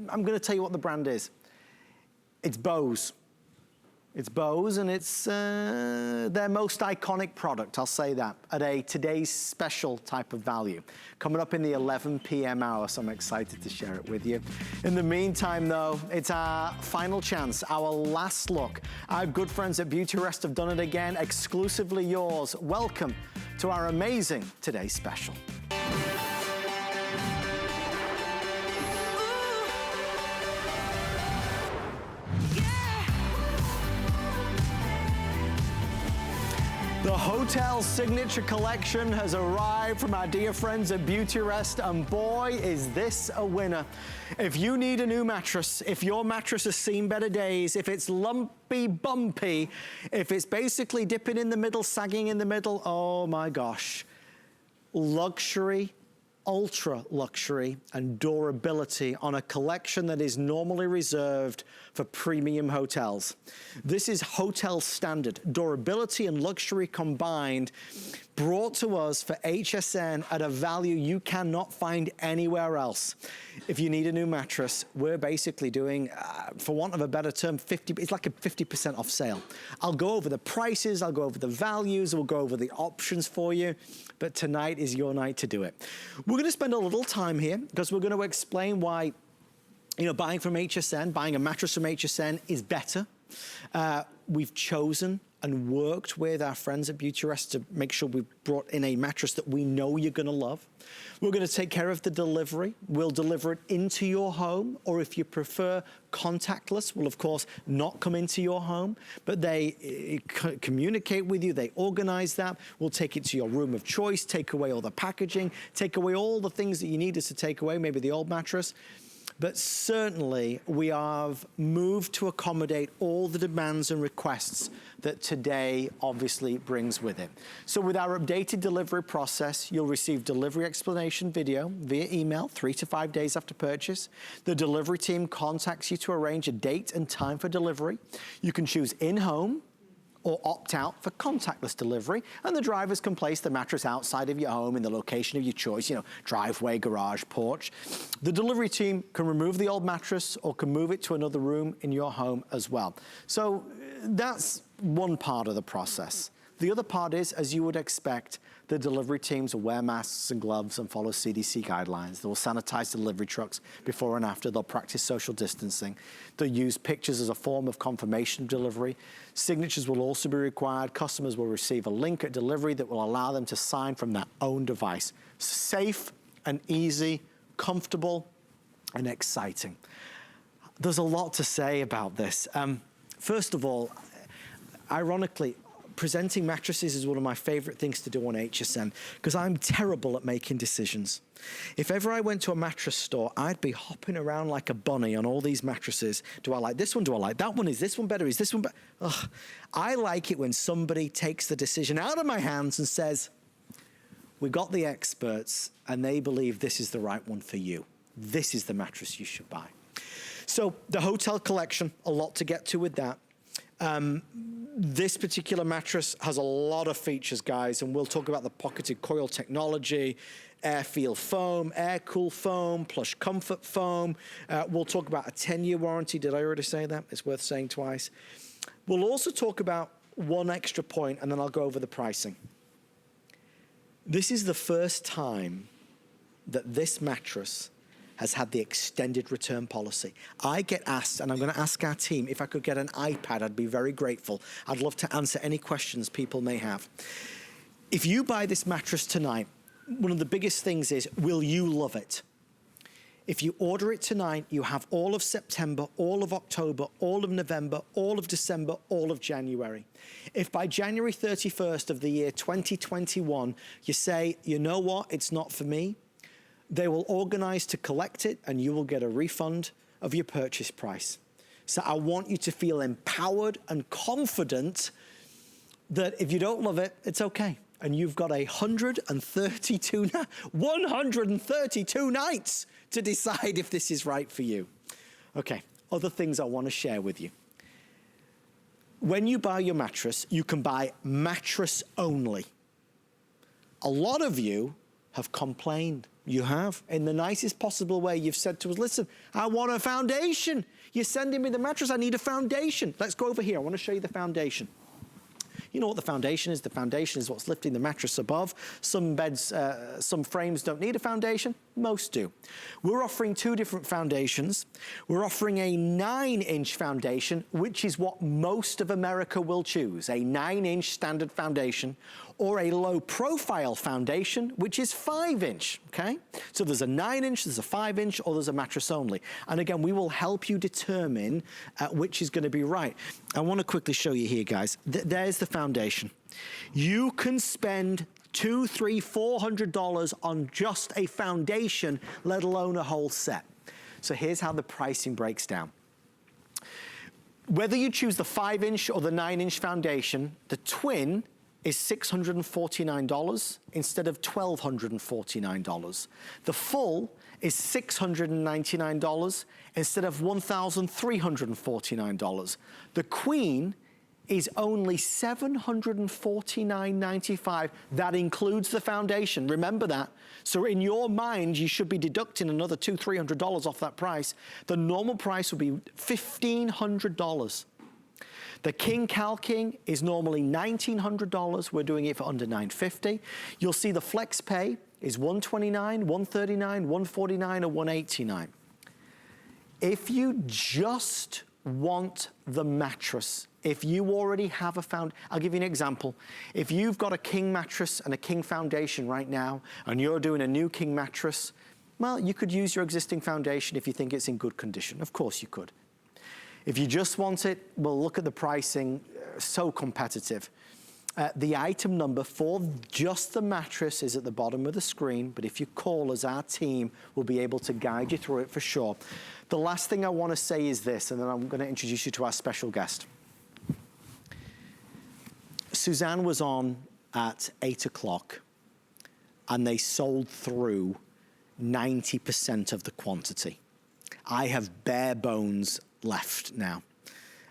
I'm gonna tell you what the brand is. It's Bose. It's Bose, and it's their most iconic product, I'll say that, at a today's special type of value. Coming up in the 11 p.m. hour, so I'm excited to share it with you. In the meantime, though, it's our final chance, our last look. Our good friends at Beauty Rest have done it again, exclusively yours. Welcome to our amazing Today's Special. The Hotel Signature Collection has arrived from our dear friends at Beauty Rest, and boy, is this a winner. If you need a new mattress, if your mattress has seen better days, if it's lumpy, bumpy, if it's basically dipping in the middle, sagging in the middle, oh my gosh. Luxury, ultra luxury, and durability on a collection that is normally reserved for premium hotels. This is hotel standard, durability and luxury combined, brought to us for HSN at a value you cannot find anywhere else. If you need a new mattress, we're basically doing, for want of a better term, it's like a 50% off sale. I'll go over the prices, I'll go over the values, we'll go over the options for you, but tonight is your night to do it. We're gonna spend a little time here because we're gonna explain why, you know, buying from HSN, buying a mattress from HSN is better. We've chosen and worked with our friends at Beauty Rest to make sure we've brought in a mattress that we know you're gonna love. We're gonna take care of the delivery. We'll deliver it into your home, or if you prefer contactless, we'll of course not come into your home, but they communicate with you, they organize that. We'll take it to your room of choice, take away all the packaging, take away all the things that you need us to take away, maybe the old mattress. But certainly we have moved to accommodate all the demands and requests that today obviously brings with it. So with our updated delivery process, you'll receive delivery explanation video via email 3 to 5 days after purchase. The delivery team contacts you to arrange a date and time for delivery. You can choose in-home or opt out for contactless delivery, and the drivers can place the mattress outside of your home in the location of your choice, you know, driveway, garage, porch. The delivery team can remove the old mattress or can move it to another room in your home as well. So that's one part of the process. The other part is, as you would expect, the delivery teams will wear masks and gloves and follow CDC guidelines. They will sanitize delivery trucks before and after. They'll practice social distancing. They'll use pictures as a form of confirmation of delivery. Signatures will also be required. Customers will receive a link at delivery that will allow them to sign from their own device. Safe and easy, comfortable and exciting. There's a lot to say about this. First of all, ironically, presenting mattresses is one of my favorite things to do on HSN because I'm terrible at making decisions. If ever I went to a mattress store, I'd be hopping around like a bunny on all these mattresses. Do I like this one? Do I like that one? Is this one better? Is this one better? Ugh. I like it when somebody takes the decision out of my hands and says, we got the experts and they believe this is the right one for you. This is the mattress you should buy. So the hotel collection, a lot to get to with that. This particular mattress has a lot of features, guys, and we'll talk about the pocketed coil technology, air feel foam, air cool foam, plush comfort foam. We'll talk about a 10-year warranty. Did I already say that? It's worth saying twice. We'll also talk about one extra point, and then I'll go over the pricing. This is the first time that this mattress has had the extended return policy. I get asked, and I'm gonna ask our team, if I could get an iPad, I'd be very grateful. I'd love to answer any questions people may have. If you buy this mattress tonight, one of the biggest things is, will you love it? If you order it tonight, you have all of September, all of October, all of November, all of December, all of January. If by January 31st of the year 2021, you say, you know what, it's not for me, they will organize to collect it and you will get a refund of your purchase price. So I want you to feel empowered and confident that if you don't love it, it's okay. And you've got 132 nights to decide if this is right for you. Okay, other things I want to share with you. When you buy your mattress, you can buy mattress only. A lot of you have complained. You have. In the nicest possible way, you've said to us, listen, I want a foundation. You're sending me the mattress, I need a foundation. Let's go over here, I want to show you the foundation. You know what the foundation is? The foundation is what's lifting the mattress above. Some beds, some frames don't need a foundation, most do. We're offering two different foundations. We're offering a 9-inch foundation, which is what most of America will choose, a 9-inch standard foundation, or a low profile foundation, which is 5-inch, okay? So there's a 9-inch, there's a 5-inch, or there's a mattress only. And again, we will help you determine which is gonna be right. I wanna quickly show you here, guys. There's the foundation. You can spend $200, $300, $400 on just a foundation, let alone a whole set. So here's how the pricing breaks down. Whether you choose the 5-inch or the 9-inch foundation, the twin is $649 instead of $1,249. The full is $699 instead of $1,349. The queen is only $749.95. That includes the foundation. Remember that. So in your mind, you should be deducting another $200, $300 off that price. The normal price would be $1,500. The King Cal King is normally $1,900. We're doing it for under $950. You'll see the Flex Pay is $129, $139, $149, or $189. If you just want the mattress, if you already have a I'll give you an example. If you've got a King mattress and a King foundation right now, and you're doing a new King mattress, well, you could use your existing foundation if you think it's in good condition. Of course you could. If you just want it, well, look at the pricing, so competitive. The item number for just the mattress is at the bottom of the screen, but if you call us, our team will be able to guide you through it for sure. The last thing I want to say is this, and then I'm going to introduce you to our special guest. Suzanne was on at 8 o'clock, and they sold through 90% of the quantity. I have bare bones left now.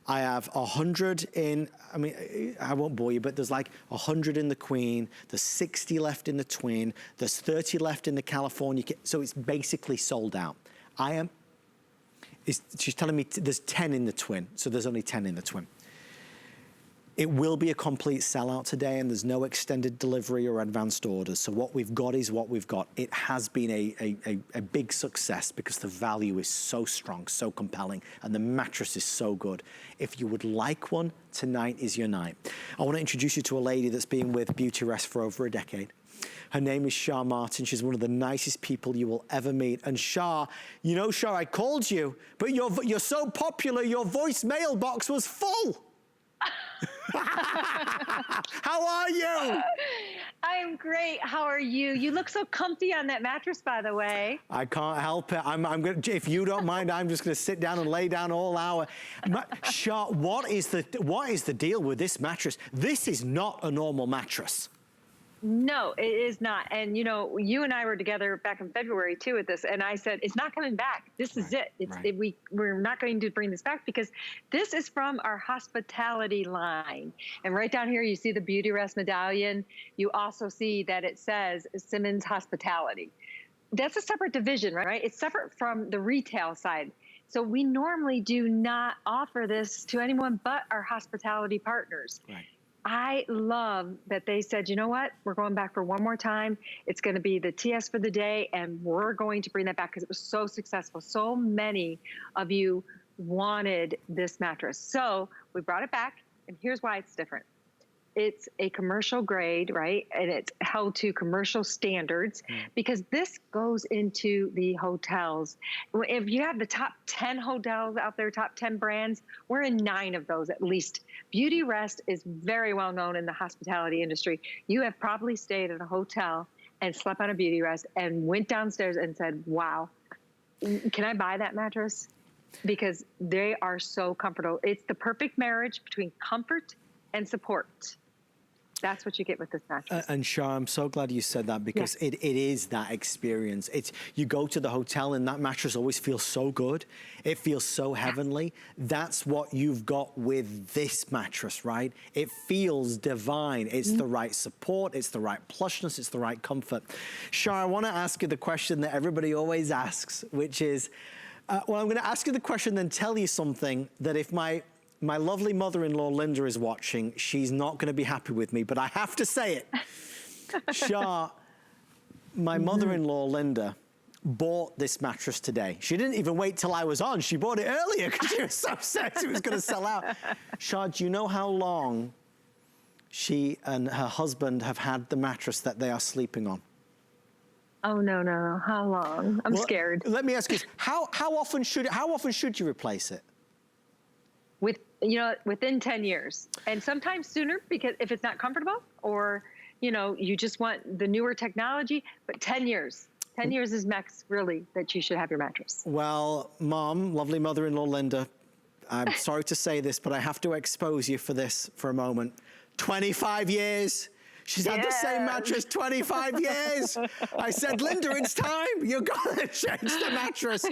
I have 100 in, I mean, I won't bore you, but there's like 100 in the Queen, there's 60 left in the Twin, there's 30 left in the California, so it's basically sold out. She's telling me there's 10 in the Twin, so there's only 10 in the Twin. It will be a complete sellout today, and there's no extended delivery or advanced orders. So what we've got is what we've got. It has been a big success because the value is so strong, so compelling, and the mattress is so good. If you would like one, tonight is your night. I want to introduce you to a lady that's been with Beauty Rest for over a decade. Her name is Shah Martin. She's one of the nicest people you will ever meet. And Shah, you know, Shah, I called you, but you're so popular, your voicemail box was full. How are you? I'm great. How are you? You look so comfy on that mattress, by the way. I can't help it. I'm gonna, if you don't mind, I'm just gonna sit down and lay down all hour. Shah, what is the deal with this mattress? This is not a normal mattress. No, it is not. And you know, you and I were together back in February too with this, and I said, it's not coming back. This is it. We're not going to bring this back because this is from our hospitality line. And right down here, you see the Beauty Rest medallion. You also see that it says Simmons Hospitality. That's a separate division, right? It's separate from the retail side. So we normally do not offer this to anyone but our hospitality partners. Right. I love that they said, you know what, we're going back for one more time. It's going to be the TS for the day, and we're going to bring that back because it was so successful. So many of you wanted this mattress. So we brought it back, and here's why it's different. It's a commercial grade, right? And it's held to commercial standards because this goes into the hotels. If you have the top 10 hotels out there, top 10 brands, we're in 9 of those at least. Beauty Rest is very well known in the hospitality industry. You have probably stayed at a hotel and slept on a Beauty Rest and went downstairs and said, wow, can I buy that mattress? Because they are so comfortable. It's the perfect marriage between comfort and support. That's what you get with this mattress. And Shar, I'm so glad you said that, because it is that experience. It's, you go to the hotel and that mattress always feels so good. It feels so heavenly. That's what you've got with this mattress, right? It feels divine. It's the right support. It's the right plushness. It's the right comfort. Shar, I want to ask you the question that everybody always asks, which is, well, I'm going to ask you the question, then tell you something that if my lovely mother-in-law, Linda, is watching, she's not going to be happy with me, but I have to say it. Shar, my mother-in-law, Linda, bought this mattress today. She didn't even wait till I was on. She bought it earlier because she was so upset it was going to sell out. Shar, do you know how long she and her husband have had the mattress that they are sleeping on? Oh, no, no. How long? I'm scared. Let me ask you, how often should you replace it? Within 10 years, and sometimes sooner, because if it's not comfortable, or you just want the newer technology. But 10 years is max, really, that you should have your mattress. Well, Mom, lovely mother-in-law Linda, I'm sorry to say this, but I have to expose you for this for a moment. 25 years. She's had the same mattress 25 years. I said, Linda, it's time. You've got to change the mattress.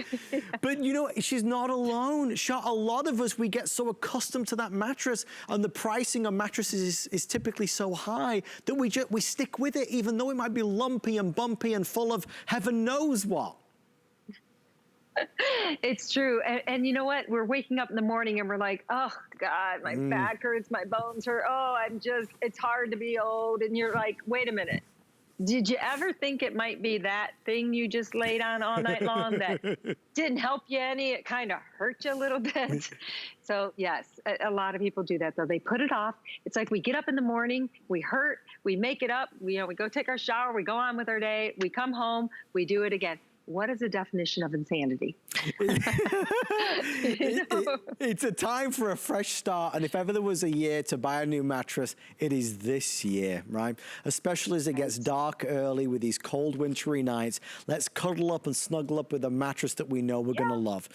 But she's not alone. A lot of us, we get so accustomed to that mattress, and the pricing on mattresses is typically so high that we stick with it, even though it might be lumpy and bumpy and full of heaven knows what. It's true. And you know what? We're waking up in the morning and we're like, oh God, my back hurts, my bones hurt. Oh, it's hard to be old. And you're like, wait a minute. Did you ever think it might be that thing you just laid on all night long that didn't help you any? It kind of hurt you a little bit. So yes, a lot of people do that though. They put it off. It's like we get up in the morning, we hurt, we make it up. We go take our shower, we go on with our day, we come home, we do it again. What is the definition of insanity? It's a time for a fresh start, and if ever there was a year to buy a new mattress, it is this year, right? Especially as it gets dark early with these cold wintry nights. Let's cuddle up and snuggle up with a mattress that we know we're going to love.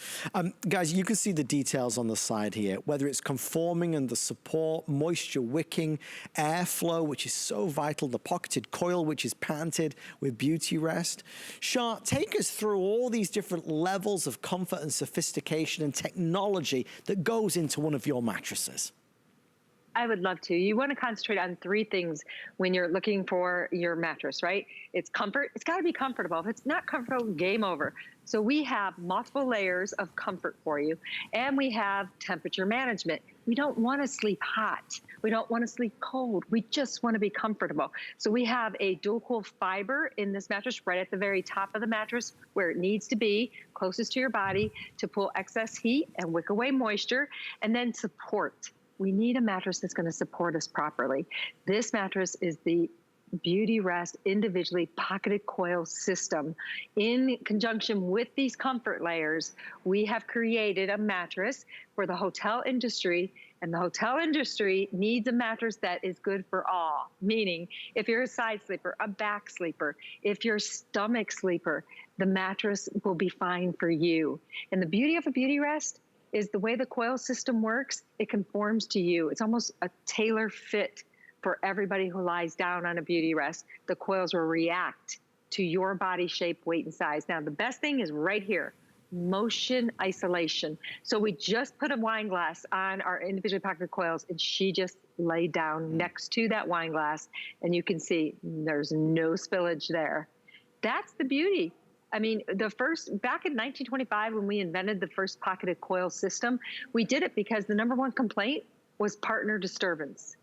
Guys, you can see the details on the side here, whether it's conforming and the support, moisture wicking, airflow, which is so vital, the pocketed coil, which is patented with Beauty Rest. Shar, take us through all these different levels of comfort and sophistication and technology that goes into one of your mattresses. I would love to. You want to concentrate on three things when you're looking for your mattress, right? It's comfort. It's got to be comfortable. If it's not comfortable, game over. So we have multiple layers of comfort for you, and we have temperature management. We don't want to sleep hot. We don't want to sleep cold. We just want to be comfortable. So we have a dual cool fiber in this mattress right at the very top of the mattress where it needs to be, closest to your body, to pull excess heat and wick away moisture, and then support. We need a mattress that's going to support us properly. This mattress is the Beauty Rest individually pocketed coil system. In conjunction with these comfort layers, we have created a mattress for the hotel industry, and the hotel industry needs a mattress that is good for all. Meaning, if you're a side sleeper, a back sleeper, if you're a stomach sleeper, the mattress will be fine for you. And the beauty of a Beauty Rest is the way the coil system works, it conforms to you. It's almost a tailor fit for everybody who lies down on a Beauty Rest. The coils will react to your body shape, weight, and size. Now, the best thing is right here, motion isolation. So we just put a wine glass on our individually pocketed coils, and she just laid down next to that wine glass, and you can see there's no spillage there. That's the beauty. I mean, back in 1925, when we invented the first pocketed coil system, we did it because the number one complaint was partner disturbance.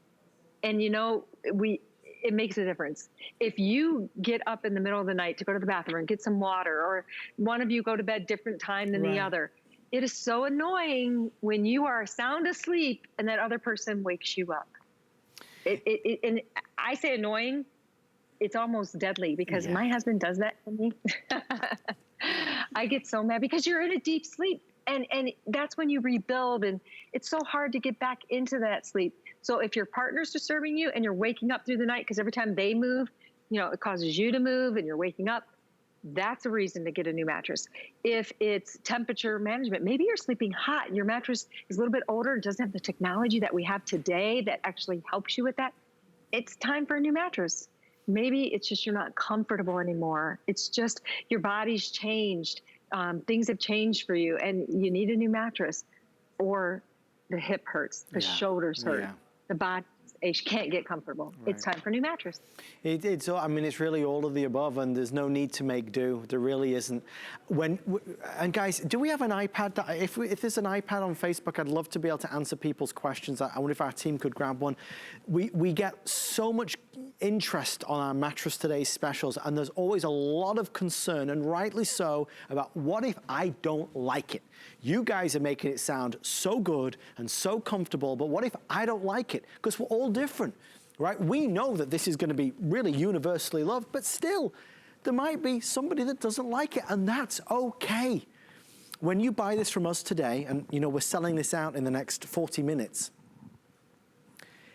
And it makes a difference. If you get up in the middle of the night to go to the bathroom and get some water, or one of you go to bed different time than the other, it is so annoying when you are sound asleep and that other person wakes you up. And I say annoying, it's almost deadly, because my husband does that to me. I get so mad because you're in a deep sleep, and that's when you rebuild, and it's so hard to get back into that sleep. So if your partner's disturbing you and you're waking up through the night because every time they move, it causes you to move and you're waking up, that's a reason to get a new mattress. If it's temperature management, maybe you're sleeping hot and your mattress is a little bit older and doesn't have the technology that we have today that actually helps you with that. it's time for a new mattress. Maybe it's just you're not comfortable anymore. It's just your body's changed. Things have changed for you and you need a new mattress. Or the hip hurts, the shoulders hurt, the body aches, can't get comfortable. Right. It's time for a new mattress. I mean, it's really all of the above, and there's no need to make do. There really isn't. And guys, do we have an iPad? If there's an iPad on Facebook, I'd love to be able to answer people's questions. I wonder if our team could grab one. We get so much interest on our Mattress Today specials, and there's always a lot of concern, and rightly so, about what if I don't like it? You guys are making it sound so good and so comfortable, but what if I don't like it? Because we're all different, right? We know that this is going to be really universally loved, but still, there might be somebody that doesn't like it, and that's okay. When you buy this from us today, and you know, we're selling this out in the next 40 minutes,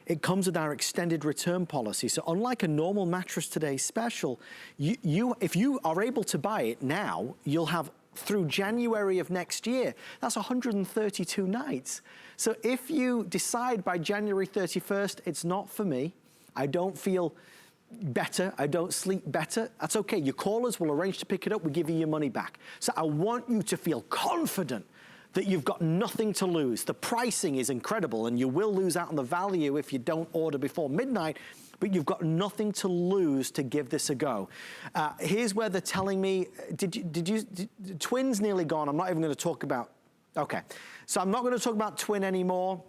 it comes with our extended return policy. So unlike a normal Mattress Today special, if you are able to buy it now, you'll have through January of next year. That's 132 nights. So if you decide by January 31st, it's not for me, I don't feel better, I don't sleep better, that's okay. Your callers will arrange to pick it up, we give you your money back. So I want you to feel confident that you've got nothing to lose. The pricing is incredible, and you will lose out on the value if you don't order before midnight, but you've got nothing to lose to give this a go. Here's where they're telling me, Twin's nearly gone. I'm not even gonna talk about, okay. So I'm not gonna talk about Twin anymore.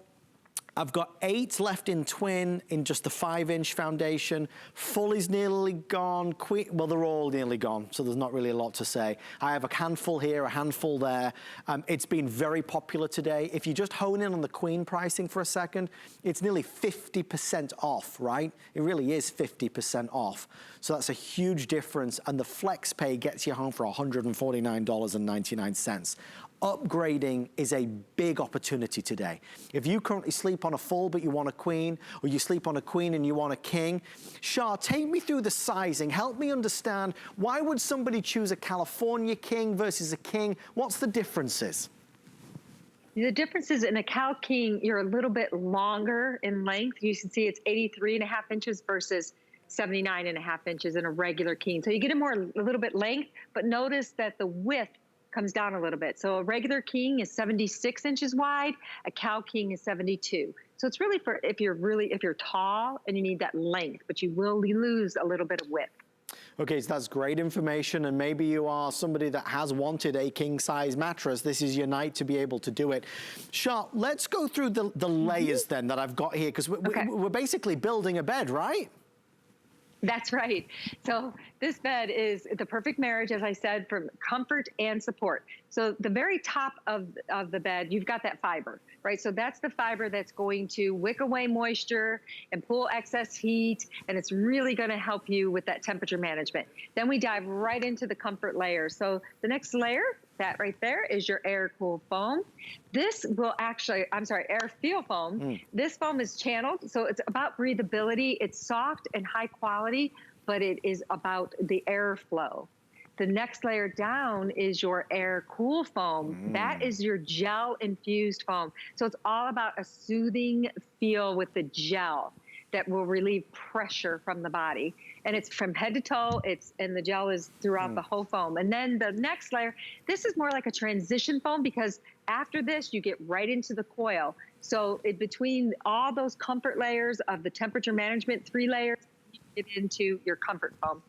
I've got 8 left in Twin in just the 5-inch foundation. Fully's nearly gone. Queen, well, they're all nearly gone, so there's not really a lot to say. I have a handful here, a handful there. It's been very popular today. If you just hone in on the Queen pricing for a second, it's nearly 50% off, right? It really is 50% off. So that's a huge difference, and the Flex Pay gets you home for $149.99. Upgrading is a big opportunity today. If you currently sleep on a full but you want a queen, or you sleep on a queen and you want a king, Shah, take me through the sizing. Help me understand, why would somebody choose a California king versus a king? What's the differences? The difference is in a Cal King, you're a little bit longer in length. You can see it's 83.5 inches versus 79.5 inches in a regular king. So you get a little bit length, but notice that the width comes down a little bit. So a regular king is 76 inches wide, a Cal King is 72. So it's really for if you're tall and you need that length, but you will lose a little bit of width. Okay, so that's great information, and maybe you are somebody that has wanted a king-size mattress. This is your night to be able to do it. Shah, let's go through the layers then that I've got here, because we're basically building a bed, right? That's right. So this bed is the perfect marriage, as I said, for comfort and support. So the very top of the bed, you've got that fiber, right? So that's the fiber that's going to wick away moisture and pull excess heat, and it's really going to help you with that temperature management. Then we dive right into the comfort layer. So the next layer, that right there, is your air cool foam. This will actually, air feel foam. This foam is channeled, so it's about breathability. It's soft and high quality, but it is about the airflow. The next layer down is your air cool foam. That is your gel infused foam. So it's all about a soothing feel with the gel that will relieve pressure from the body. And it's from head to toe, and the gel is throughout the whole foam. And then the next layer, this is more like a transition foam, because after this, you get right into the coil. So between all those comfort layers of the temperature management, 3 layers, you get into your comfort foam.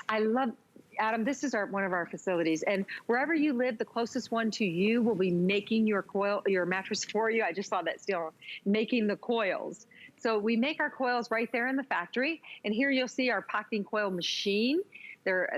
I love, Adam, this is one of our facilities, and wherever you live, the closest one to you will be making your mattress for you. I just saw that still, making the coils. So we make our coils right there in the factory, and here you'll see our pocketing coil machine. They're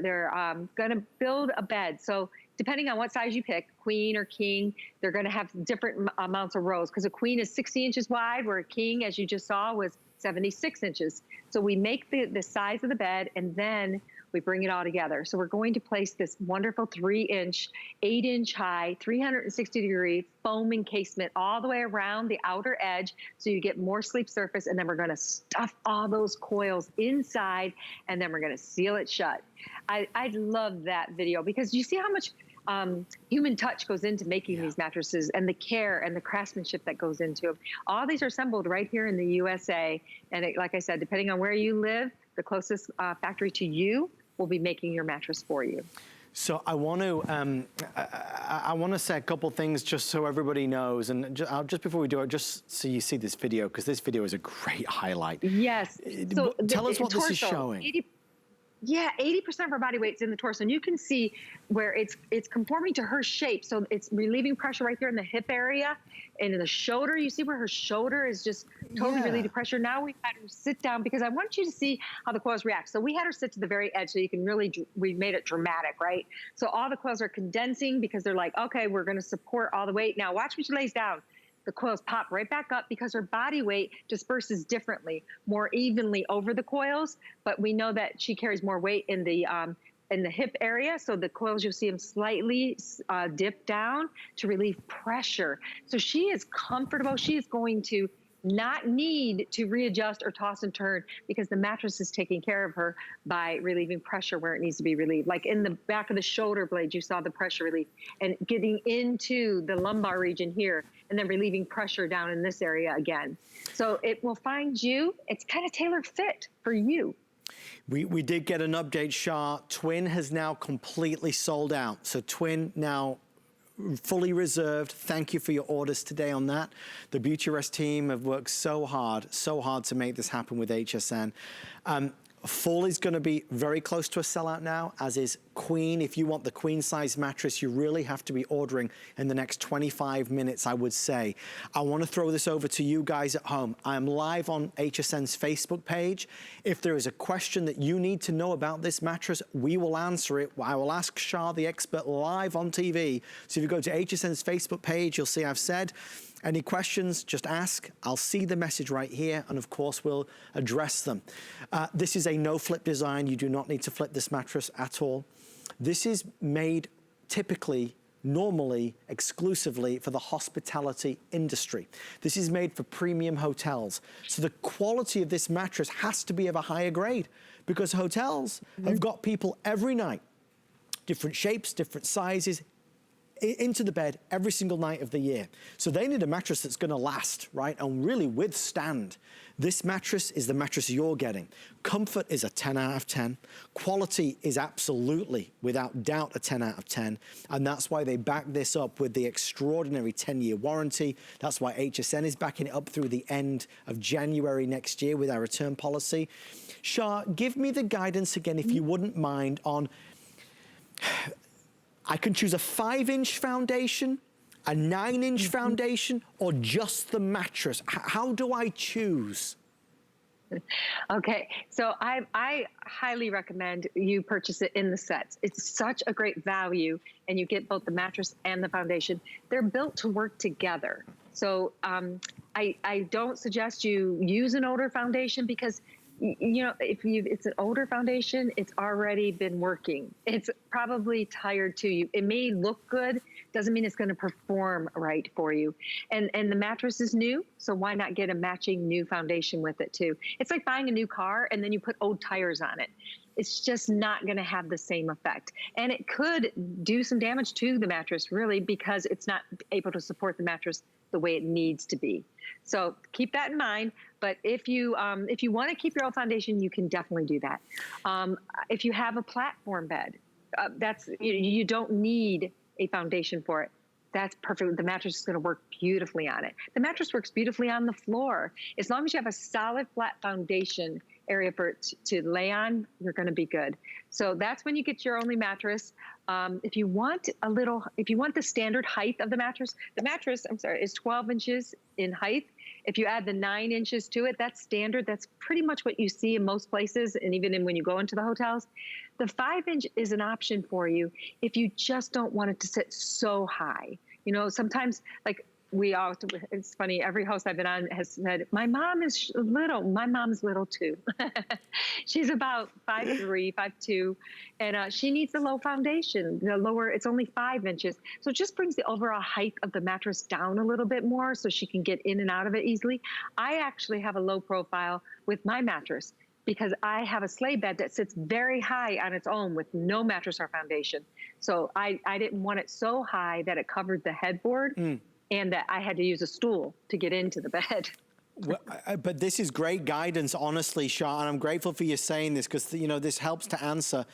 gonna build a bed. So depending on what size you pick, queen or king, they're gonna have different amounts of rows, because a queen is 60 inches wide, where a king, as you just saw, was 76 inches. So we make the size of the bed, and then we bring it all together. So we're going to place this wonderful 3-inch, 8-inch high, 360-degree foam encasement all the way around the outer edge, so you get more sleep surface, and then we're gonna stuff all those coils inside, and then we're gonna seal it shut. I love that video, because you see how much human touch goes into making these mattresses, and the care and the craftsmanship that goes into them. All these are assembled right here in the USA. And like I said, depending on where you live, the closest factory to you will be making your mattress for you. So I want to say a couple things just so everybody knows, and just before we do it, just so you see this video, because this video is a great highlight. Yes. So tell us what torso, this is showing. 80% of her body weight's in the torso, and you can see where it's conforming to her shape. So it's relieving pressure right there in the hip area, and in the shoulder. You see where her shoulder is just totally relieving pressure. Now we've had her sit down because I want you to see how the coils react. So we had her sit to the very edge, so you can really, we made it dramatic, right? So all the coils are condensing because they're like, okay, we're going to support all the weight. Now watch when she lays down. The coils pop right back up because her body weight disperses differently, more evenly over the coils. But we know that she carries more weight in the hip area. So the coils, you'll see them slightly dip down to relieve pressure. So she is comfortable. She is going to not need to readjust or toss and turn because the mattress is taking care of her by relieving pressure where it needs to be relieved. Like in the back of the shoulder blades, you saw the pressure relief, and getting into the lumbar region here, and then relieving pressure down in this area again. So it will find you, it's kind of tailor fit for you. We did get an update, Shah. Twin has now completely sold out. So Twin now fully reserved. Thank you for your orders today on that. The Beautyrest team have worked so hard to make this happen with HSN. Fall is going to be very close to a sellout now, as is Queen. If you want the queen size mattress, you really have to be ordering in the next 25 minutes, I would say. I want to throw this over to you guys at home. I am live on HSN's Facebook page. If there is a question that you need to know about this mattress, we will answer it. I will ask Shah, the expert, live on TV. So if you go to HSN's Facebook page, you'll see I've said, any questions, just ask. I'll see the message right here, and of course, we'll address them. This is a no-flip design. You do not need to flip this mattress at all. This is made typically, normally, exclusively for the hospitality industry. This is made for premium hotels. So the quality of this mattress has to be of a higher grade, because hotels have got people every night, different shapes, different sizes, into the bed every single night of the year. So they need a mattress that's gonna last, right? And really withstand. This mattress is the mattress you're getting. Comfort is a 10 out of 10. Quality is absolutely, without doubt, a 10 out of 10. And that's why they back this up with the extraordinary 10-year warranty. That's why HSN is backing it up through the end of January next year with our return policy. Shah, give me the guidance again, if you wouldn't mind, on I can choose a 5-inch foundation, a 9-inch foundation, or just the mattress. How do I choose? Okay, so I highly recommend you purchase it in the sets. It's such a great value, and you get both the mattress and the foundation. They're built to work together. So I don't suggest you use an older foundation, because you know, it's an older foundation, it's already been working. It's probably tired to you. It may look good, doesn't mean it's going to perform right for you. And the mattress is new, so why not get a matching new foundation with it too? It's like buying a new car and then you put old tires on it. It's just not going to have the same effect. And it could do some damage to the mattress, really, because it's not able to support the mattress the way it needs to be. So keep that in mind. But if you want to keep your old foundation, you can definitely do that. If you have a platform bed, you don't need a foundation for it. That's perfect. The mattress is going to work beautifully on it. The mattress works beautifully on the floor. As long as you have a solid flat foundation area for it to lay on, you're going to be good. So that's when you get your only mattress. If you want the standard height of the mattress, is 12 inches in height. If you add the 9 inches to it, that's standard. That's pretty much what you see in most places, and even when you go into the hotels. The 5-inch is an option for you if you just don't want it to sit so high. You know, sometimes, like, it's funny, every host I've been on has said, my mom is little. My mom's little too. She's about 5'3", 5'2", and she needs a low foundation. The lower, it's only 5 inches. So it just brings the overall height of the mattress down a little bit more so she can get in and out of it easily. I actually have a low profile with my mattress. because I have a sleigh bed that sits very high on its own with no mattress or foundation. So I didn't want it so high that it covered the headboard and that I had to use a stool to get into the bed. Well, but this is great guidance, honestly, Shah, and I'm grateful for you saying this because, you know, this helps to answer.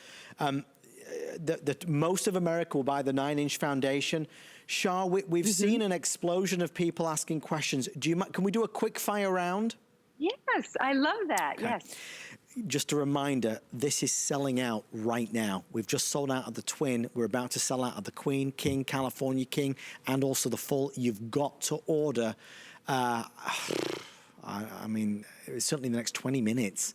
Most of America will buy the 9-inch foundation. Shah, we've seen an explosion of people asking questions. Can we do a quick fire round? Yes, I love that, Okay. yes. Just a reminder, this is selling out right now. We've just sold out of the twin. We're about to sell out of the Queen, King, California King, and also the full. You've got to order. I mean, certainly in the next 20 minutes,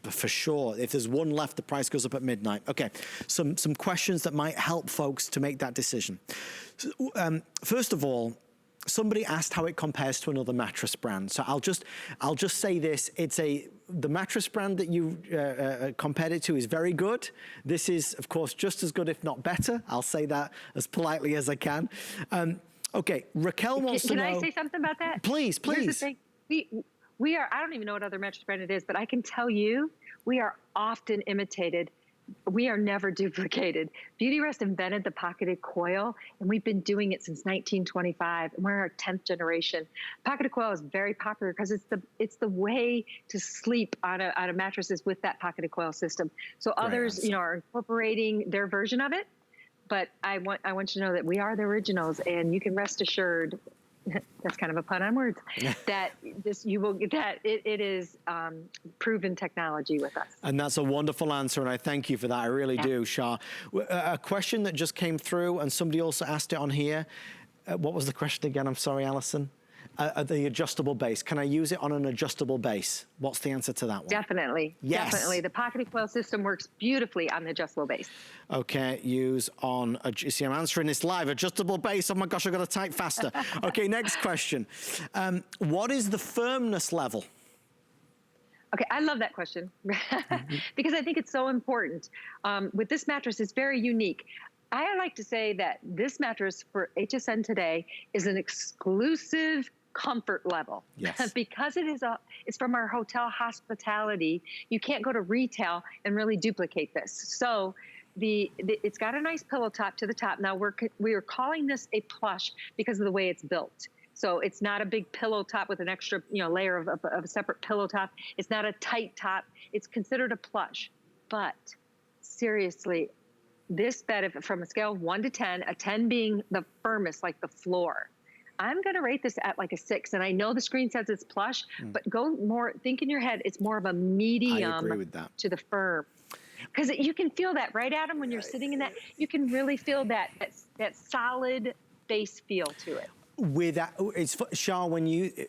for sure. If there's one left, the price goes up at midnight. Okay, some questions that might help folks to make that decision. First of all, somebody asked how it compares to another mattress brand. So I'll just say this: the mattress brand that you compared it to is very good. This is, of course, just as good, if not better. I'll say that as politely as I can. Okay, Raquel wants to know. Can I say something about that? Please, please. Here's the thing. We are, I don't even know what other mattress brand it is, but I can tell you, we are often imitated. We are never duplicated. Beautyrest invented the pocketed coil, and we've been doing it since 1925, and we're our 10th generation. Pocketed coil is very popular because it's the way to sleep on a mattress is with that pocketed coil system. So others, you know, are incorporating their version of it, but I want you to know that we are the originals, and you can rest assured. That's kind of a pun on words. That it is proven technology with us. And that's a wonderful answer, and I thank you for that. I really do, Shah. A question that just came through, and somebody also asked it on here. What was the question again? I'm sorry, Alison. The adjustable base. Can I use it on an adjustable base? What's the answer to that one? Definitely. Yes. Definitely. The pocketed coil system works beautifully on the adjustable base. Okay, use on, you see I'm answering this live, adjustable base. Oh my gosh, I've got to type faster. Okay, next question. What is the firmness level? Okay, I love that question because I think it's so important. With this mattress, it's very unique. I like to say that this mattress for HSN today is an exclusive comfort level. Yes. Because it's from our hotel hospitality, you can't go to retail and really duplicate this. So it's got a nice pillow top to the top. Now we are calling this a plush because of the way it's built. So it's not a big pillow top with an extra layer of a separate pillow top. It's not a tight top. It's considered a plush. But seriously, this bed, from a scale of 1 to 10, a 10 being the firmest, like the floor, I'm going to rate this at like a 6. And I know the screen says it's plush, but think in your head, it's more of a medium I agree with that. To the firm. Because you can feel that, right, Adam, when you're sitting in that, you can really feel that solid base feel to it. It's Shah,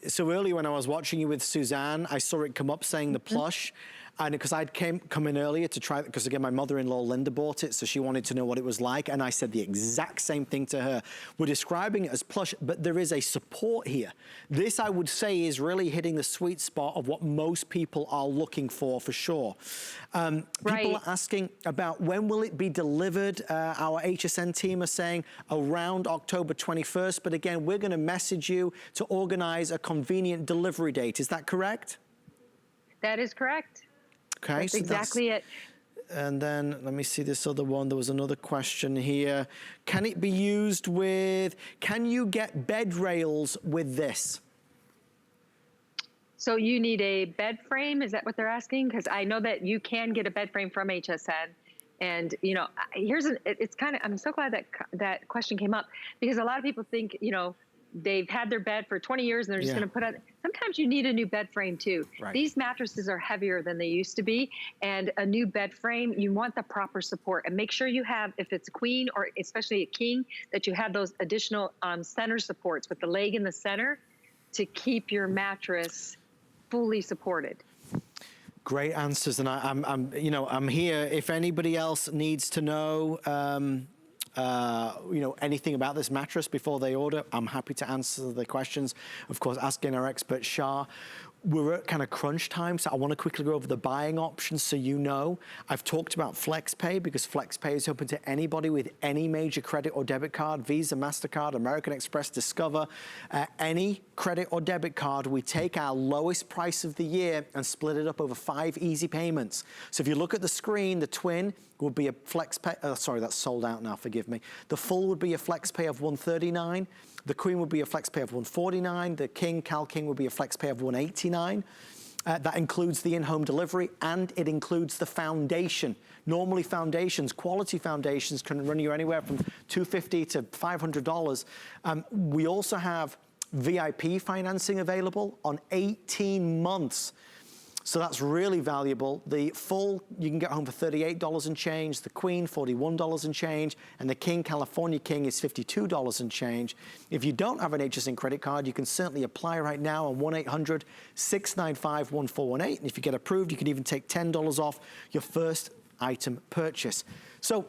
so earlier when I was watching you with Suzanne, I saw it come up saying the plush. And because I'd come in earlier to try it, because again, my mother-in-law, Linda, bought it, so she wanted to know what it was like, and I said the exact same thing to her. We're describing it as plush, but there is a support here. This, I would say, is really hitting the sweet spot of what most people are looking for sure. People are asking about when will it be delivered. Our HSN team are saying around October 21st, but again, we're gonna message you to organize a convenient delivery date. Is that correct? That is correct. Okay, that's exactly it. And then let me see this other one. There was another question here. Can it be used can you get bed rails with this? So you need a bed frame? Is that what they're asking? Because I know that you can get a bed frame from HSN. And, I'm so glad that question came up, because a lot of people think, they've had their bed for 20 years and they're just going to put on. Sometimes you need a new bed frame too. Right. These mattresses are heavier than they used to be, and a new bed frame, you want the proper support, and make sure you have, if it's a queen or especially a king, that you have those additional center supports with the leg in the center to keep your mattress fully supported. Great answers, and I'm here if anybody else needs to know. you know, anything about this mattress before they order, I'm happy to answer the questions. Of course, asking our expert Shah. We're at kind of crunch time, so I want to quickly go over the buying options so you know. I've talked about FlexPay because FlexPay is open to anybody with any major credit or debit card, Visa, MasterCard, American Express, Discover, any credit or debit card. We take our lowest price of the year and split it up over 5 easy payments. So if you look at the screen, the twin would be a FlexPay, sorry, that's sold out now, forgive me. The full would be a FlexPay of $139. The Queen would be a FlexPay of $149. The King, Cal King, would be a FlexPay of $189. That includes the in-home delivery and it includes the foundation. Normally foundations, quality foundations can run you anywhere from $250 to $500. We also have VIP financing available on 18 months. So that's really valuable. The full, you can get home for $38 and change. The Queen, $41 and change. And the King, California King, is $52 and change. If you don't have an HSN credit card, you can certainly apply right now on 1-800-695-1418. And if you get approved, you can even take $10 off your first item purchase. So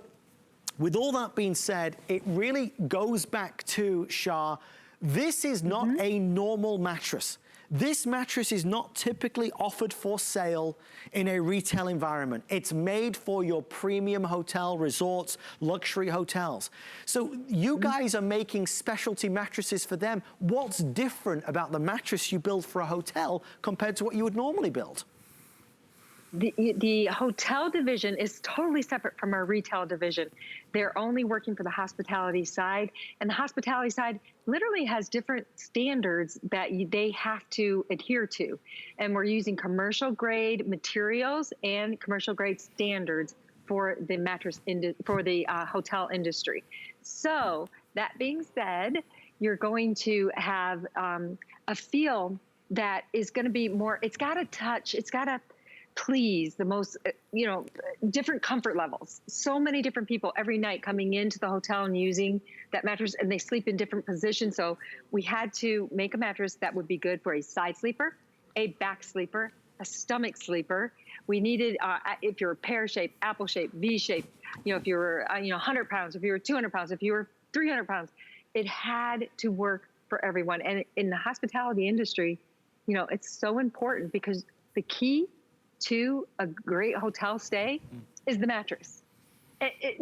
with all that being said, it really goes back to, Shah, this is not a normal mattress. This mattress is not typically offered for sale in a retail environment. It's made for your premium hotel, resorts, luxury hotels. So you guys are making specialty mattresses for them. What's different about the mattress you build for a hotel compared to what you would normally build? The hotel division is totally separate from our retail division. They're only working for the hospitality side, and the hospitality side literally has different standards that they have to adhere to. And we're using commercial grade materials and commercial grade standards for the hotel industry. So that being said, you're going to have a feel that is going to be more, it's got to touch, it's got to please the most, different comfort levels. So many different people every night coming into the hotel and using that mattress, and they sleep in different positions. So we had to make a mattress that would be good for a side sleeper, a back sleeper, a stomach sleeper. We needed, if you're pear shape, apple shape, V shape, if you were, 100 pounds, if you were 200 pounds, if you were 300 pounds, it had to work for everyone. And in the hospitality industry, it's so important because the key to a great hotel stay is the mattress.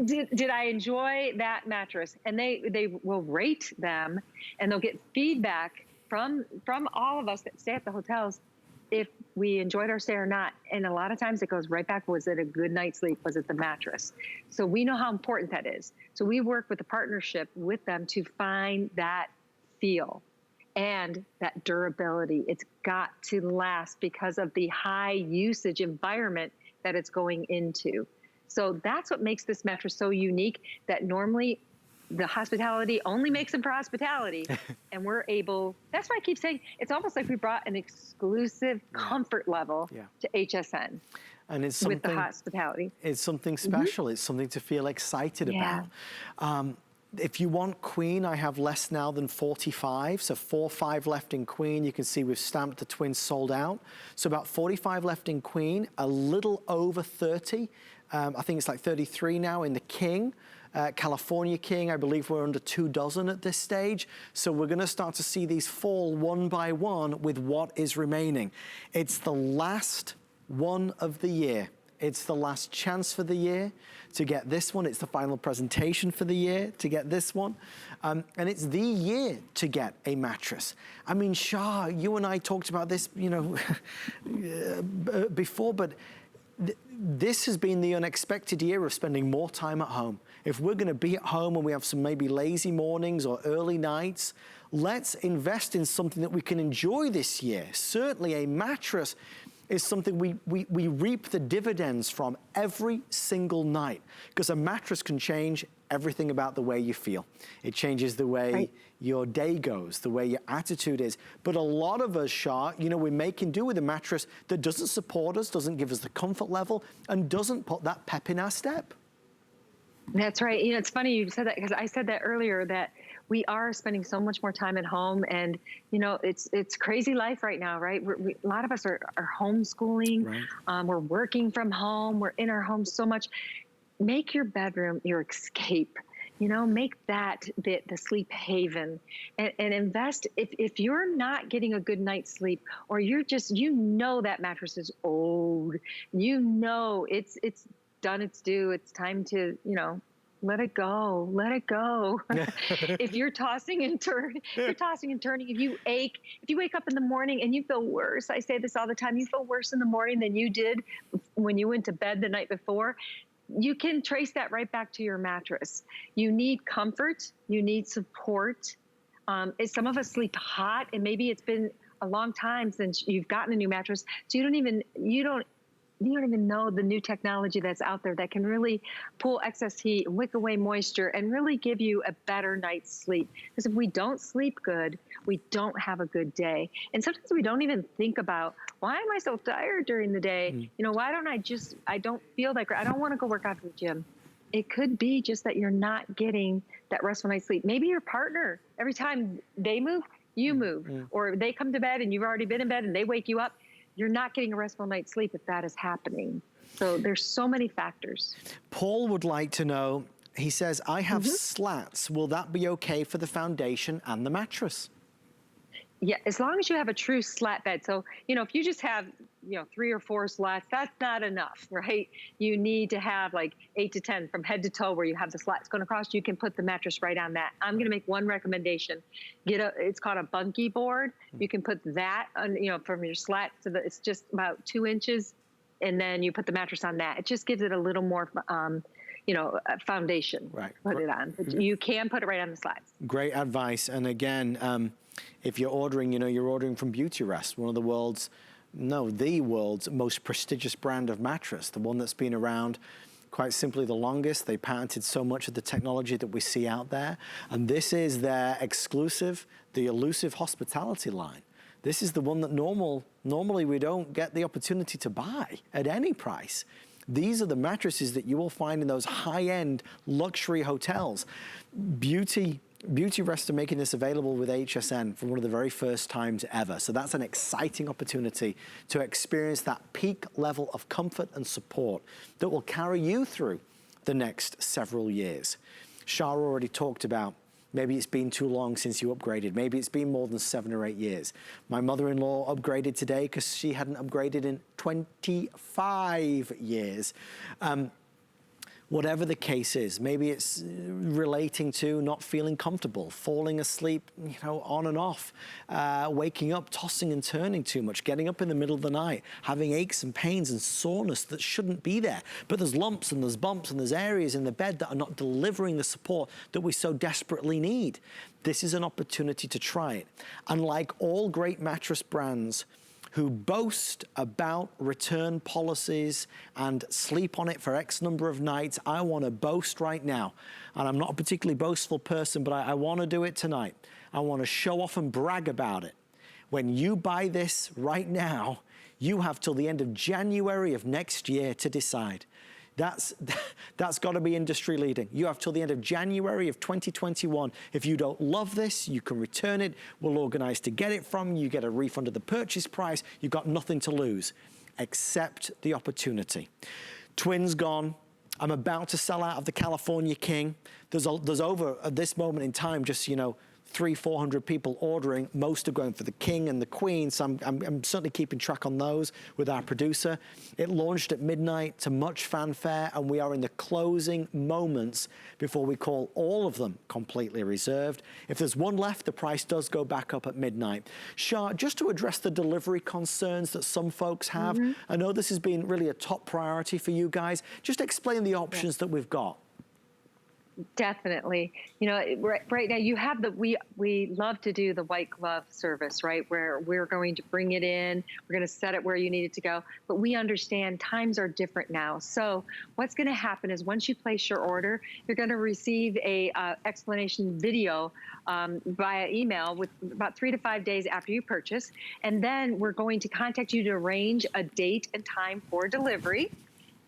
Did I enjoy that mattress? And they will rate them, and they'll get feedback from all of us that stay at the hotels if we enjoyed our stay or not. And a lot of times it goes right back, was it a good night's sleep? Was it the mattress? So we know how important that is. So we work with a partnership with them to find that feel and that durability. It's got to last because of the high usage environment that it's going into. So that's what makes this mattress so unique, that normally the hospitality only makes them for hospitality. And we're able, that's why I keep saying, it's almost like we brought an exclusive comfort level to HSN. And it's something, with the hospitality. It's something special. It's something to feel excited about. If you want Queen, I have less now than 45, so 5 left in Queen. You can see we've stamped the twins sold out. So about 45 left in Queen, a little over 30. I think it's like 33 now in the King. California King, I believe we're under 2 dozen at this stage. So we're gonna start to see these fall one by one with what is remaining. It's the last one of the year. It's the last chance for the year to get this one. It's the final presentation for the year to get this one. And it's the year to get a mattress. I mean, Shah, you and I talked about this, before, but this has been the unexpected year of spending more time at home. If we're gonna be at home and we have some maybe lazy mornings or early nights, let's invest in something that we can enjoy this year. Certainly a mattress is something we reap the dividends from every single night, because a mattress can change everything about the way you feel. It changes the way your day goes, the way your attitude is. But a lot of us, Shah, we're making do with a mattress that doesn't support us, doesn't give us the comfort level, and doesn't put that pep in our step. That's right. It's funny you said that, because I said that earlier, that we are spending so much more time at home, and it's crazy life right now, right? A lot of us are homeschooling. We're working from home. We're in our homes so much. Make your bedroom your escape. you know, make that the sleep haven, and invest. If you're not getting a good night's sleep, or you're just, you know, that mattress is old, you know, it's done its due, it's time to, you know, let it go, let it go. If you're tossing and turning, you're tossing and turning, if you ache, if you wake up in the morning and you feel worse, I say this all the time, you feel worse in the morning than you did when you went to bed the night before, you can trace that right back to your mattress. You need comfort, you need support. Some of us sleep hot, and maybe it's been a long time since you've gotten a new mattress, so you don't even know the new technology that's out there that can really pull excess heat, wick away moisture, and really give you a better night's sleep. Because if we don't sleep good, we don't have a good day. And sometimes we don't even think about, why am I so tired during the day? You know, why don't I don't feel like, I don't want to go work out at the gym. It could be just that you're not getting that restful night's sleep. Maybe your partner, every time they move, you move. Or they come to bed and you've already been in bed and they wake you up. You're not getting a restful night's sleep if that is happening. So there's so many factors. Paul would like to know, he says, I have slats. Will that be okay for the foundation and the mattress? Yeah, as long as you have a true slat bed. So, you know, if you just have, you know, 3 or 4 slats, that's not enough, right? You need to have like 8 to 10 from head to toe where you have the slats going across. You can put the mattress right on that. I'm going to make one recommendation. It's called a bunkie board. You can put that on, you know, from your slat to it's just about 2 inches. And then you put the mattress on that. It just gives it a little more, you know, foundation. Right. Put it on. But you can put it right on the slats. Great advice. And again, if you're ordering, you know, you're ordering from Beautyrest, one of the world's most prestigious brand of mattress, the one that's been around quite simply the longest. They patented so much of the technology that we see out there. And this is their exclusive, the elusive hospitality line. This is the one that normally we don't get the opportunity to buy at any price. These are the mattresses that you will find in those high-end luxury hotels. Beautyrest are making this available with HSN for one of the very first times ever. So that's an exciting opportunity to experience that peak level of comfort and support that will carry you through the next several years. Shah already talked about, maybe it's been too long since you upgraded. Maybe it's been more than 7 or 8 years. My mother-in-law upgraded today because she hadn't upgraded in 25 years. Whatever the case is, maybe it's relating to not feeling comfortable, falling asleep, you know, on and off, waking up, tossing and turning too much, getting up in the middle of the night, having aches and pains and soreness that shouldn't be there. But there's lumps and there's bumps and there's areas in the bed that are not delivering the support that we so desperately need. This is an opportunity to try it. Unlike all great mattress brands who boast about return policies and sleep on it for X number of nights, I want to boast right now. And I'm not a particularly boastful person, but I want to do it tonight. I want to show off and brag about it. When you buy this right now, you have till the end of January of next year to decide. That's got to be industry leading. You have till the end of January of 2021. If you don't love this, you can return it. We'll organize to get it from you. You get a refund of the purchase price. You've got nothing to lose. Accept the opportunity. Twins gone. I'm about to sell out of the California King. There's over, at this moment in time, just, you know, 300-400 people ordering. Most are going for the King and the Queen, so I'm certainly keeping track on those with our producer. It launched at midnight to much fanfare, and we are in the closing moments before we call all of them completely reserved. If there's one left, the price does go back up at midnight. Shah, just to address the delivery concerns that some folks have, I know this has been really a top priority for you guys. Just explain the options that we've got. Definitely. You know, right now you have we love to do the white glove service, right? Where we're going to bring it in, we're going to set it where you need it to go. But we understand times are different now. So what's going to happen is once you place your order, you're going to receive a explanation video via email with about 3 to 5 days after you purchase. And then we're going to contact you to arrange a date and time for delivery.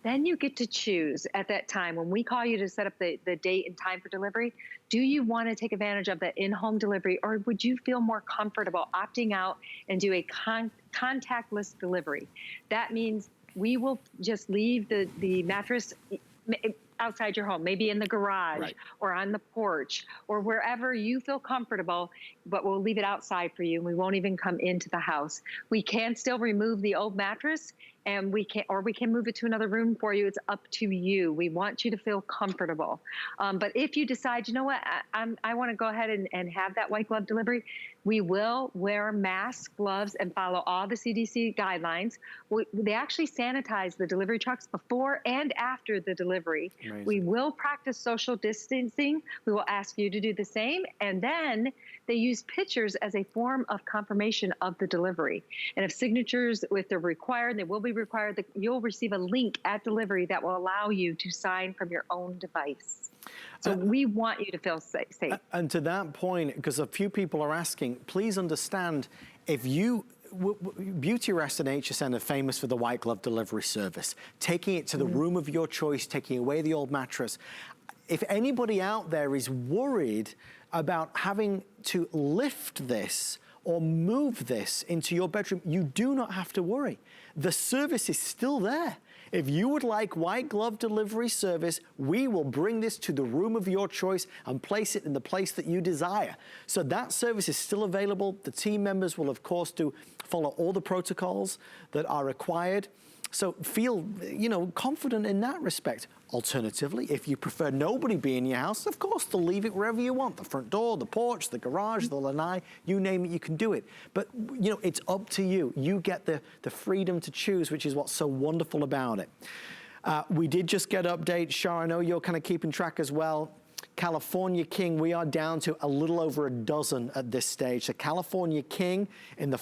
Then you get to choose at that time. When we call you to set up the date and time for delivery, do you want to take advantage of that in-home delivery, or would you feel more comfortable opting out and do a contactless delivery? That means we will just leave the mattress. outside your home, maybe in the garage or on the porch or wherever you feel comfortable, but we'll leave it outside for you and we won't even come into the house. We can still remove the old mattress and we can move it to another room for you. It's up to you. We want you to feel comfortable. But if you decide, you know what, I want to go ahead and have that white glove delivery, we will wear masks, gloves, and follow all the CDC guidelines. They actually sanitize the delivery trucks before and after the delivery. Amazing. We will practice social distancing. We will ask you to do the same. And then they use pictures as a form of confirmation of the delivery. And if signatures, if they're required, they will be required, you'll receive a link at delivery that will allow you to sign from your own device. So we want you to feel safe. And to that point, because a few people are asking, please understand, if you, Beauty Rest and HSN are famous for the white glove delivery service, taking it to the room of your choice, taking away the old mattress. If anybody out there is worried about having to lift this or move this into your bedroom, you do not have to worry. The service is still there. If you would like white glove delivery service, we will bring this to the room of your choice and place it in the place that you desire. So that service is still available. The team members will, of course, follow all the protocols that are required. So feel, confident in that respect. Alternatively, if you prefer nobody be in your house, of course, they'll leave it wherever you want. The front door, the porch, the garage, the lanai, you name it, you can do it. But, it's up to you. You get the freedom to choose, which is what's so wonderful about it. We did just get updates. Shar, I know you're kind of keeping track as well. California King, we are down to a little over a dozen at this stage. The California King in the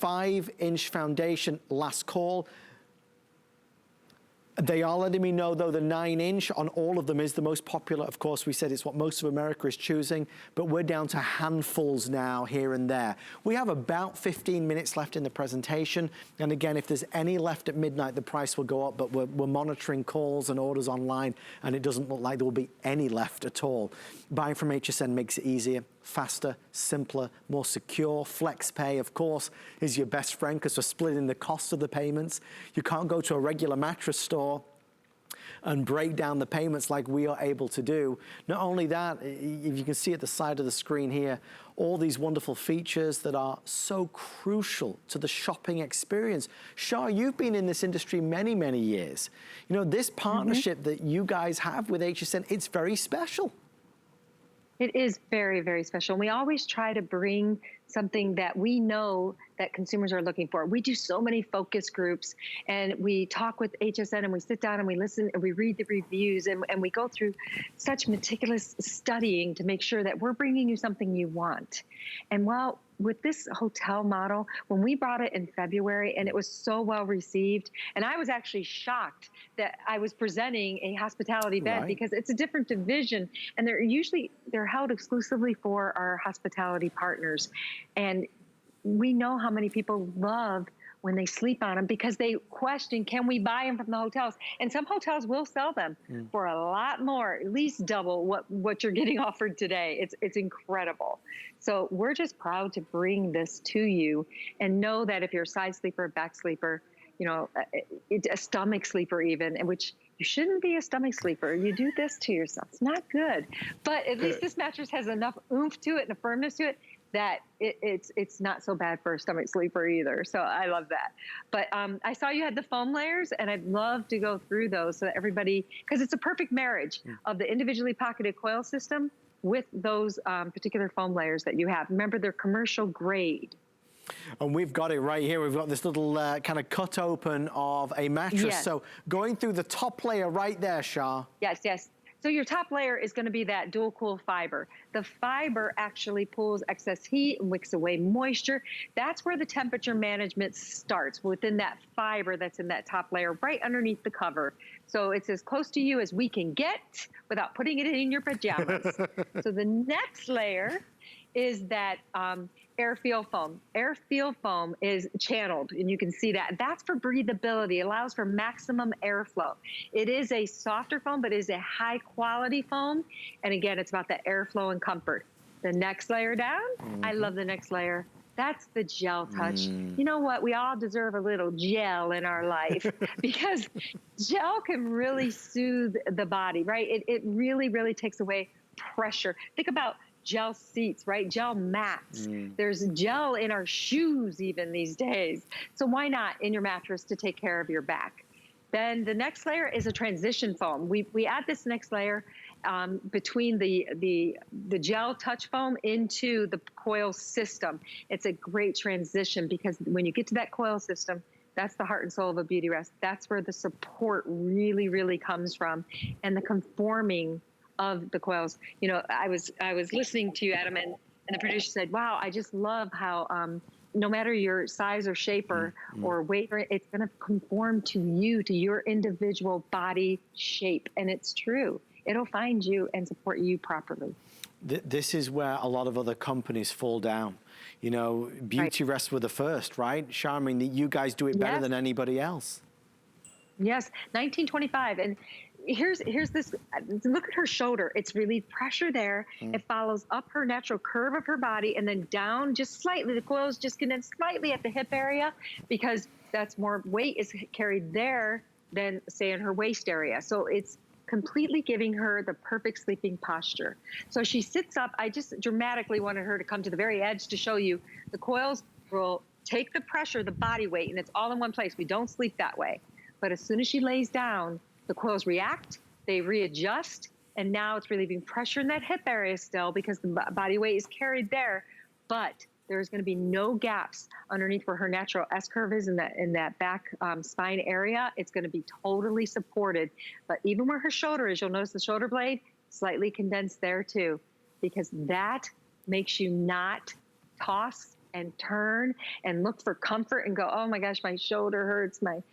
5-inch foundation, last call. They are letting me know, though, the 9-inch on all of them is the most popular. Of course, we said it's what most of America is choosing, but we're down to handfuls now here and there. We have about 15 minutes left in the presentation. And again, if there's any left at midnight, the price will go up, but we're monitoring calls and orders online, and it doesn't look like there will be any left at all. Buying from HSN makes it easier, faster, simpler, more secure. Flex Pay, of course, is your best friend because we're splitting the cost of the payments. You can't go to a regular mattress store and break down the payments like we are able to do. Not only that, if you can see at the side of the screen here, all these wonderful features that are so crucial to the shopping experience. Shar, you've been in this industry many, many years. This partnership that you guys have with HSN, it's very special. It is very, very special. We always try to bring something that we know that consumers are looking for. We do so many focus groups and we talk with HSN and we sit down and we listen and we read the reviews and we go through such meticulous studying to make sure that we're bringing you something you want. And while with this hotel model, when we brought it in February and it was so well received, and I was actually shocked that I was presenting a hospitality bed because it's a different division and they're held exclusively for our hospitality partners. And we know how many people love when they sleep on them because they question, can we buy them from the hotels? And some hotels will sell them for a lot more, at least double what you're getting offered today. It's incredible. So we're just proud to bring this to you and know that if you're a side sleeper, back sleeper, a stomach sleeper even, in which you shouldn't be a stomach sleeper. You do this to yourself. It's not good. But at least this mattress has enough oomph to it and a firmness to it that it's not so bad for a stomach sleeper either. So I love that. But I saw you had the foam layers, and I'd love to go through those so that everybody, because it's a perfect marriage of the individually pocketed coil system with those particular foam layers that you have. Remember, they're commercial grade. And we've got it right here. We've got this little kind of cut open of a mattress. Yes. So going through the top layer right there, Shar. Yes, yes. So your top layer is going to be that dual cool fiber. The fiber actually pulls excess heat and wicks away moisture. That's where the temperature management starts, within that fiber that's in that top layer, right underneath the cover. So it's as close to you as we can get without putting it in your pajamas. So the next layer is that air-feel foam. Air-feel foam is channeled, and you can see that. That's for breathability. It allows for maximum airflow. It is a softer foam, but it is a high-quality foam. And again, it's about the airflow and comfort. The next layer down, I love the next layer. That's the gel touch. You know what? We all deserve a little gel in our life because gel can really soothe the body, right? It really, really takes away pressure. Think about gel seats, right? Gel mats. There's gel in our shoes even these days. So why not in your mattress to take care of your back? Then the next layer is a transition foam. We add this next layer between the gel touch foam into the coil system. It's a great transition because when you get to that coil system, that's the heart and soul of a beauty rest. That's where the support really, really comes from, and the conforming of the coils. You know, I was listening to you, Adam, and the producer said, "Wow, I just love how." No matter your size or shape or weight, it's going to conform to you, to your individual body shape. And it's true. It'll find you and support you properly. This is where a lot of other companies fall down. You know, Beauty Rest were the first, right? Charmaine, you guys do it better than anybody else. Yes, 1925. And here's this, look at her shoulder. It's relieved pressure there. It follows up her natural curve of her body and then down just slightly. The coils just condense slightly at the hip area because that's more weight is carried there than say in her waist area. So it's completely giving her the perfect sleeping posture. So she sits up. I just dramatically wanted her to come to the very edge to show you the coils will take the pressure, the body weight, and it's all in one place. We don't sleep that way. But as soon as she lays down, the coils react, they readjust, and now it's relieving pressure in that hip area still because the body weight is carried there, but there's going to be no gaps underneath where her natural S-curve is in that back spine area. It's going to be totally supported. But even where her shoulder is, you'll notice the shoulder blade slightly condensed there too, because that makes you not toss and turn and look for comfort and go, oh my gosh, my shoulder hurts, my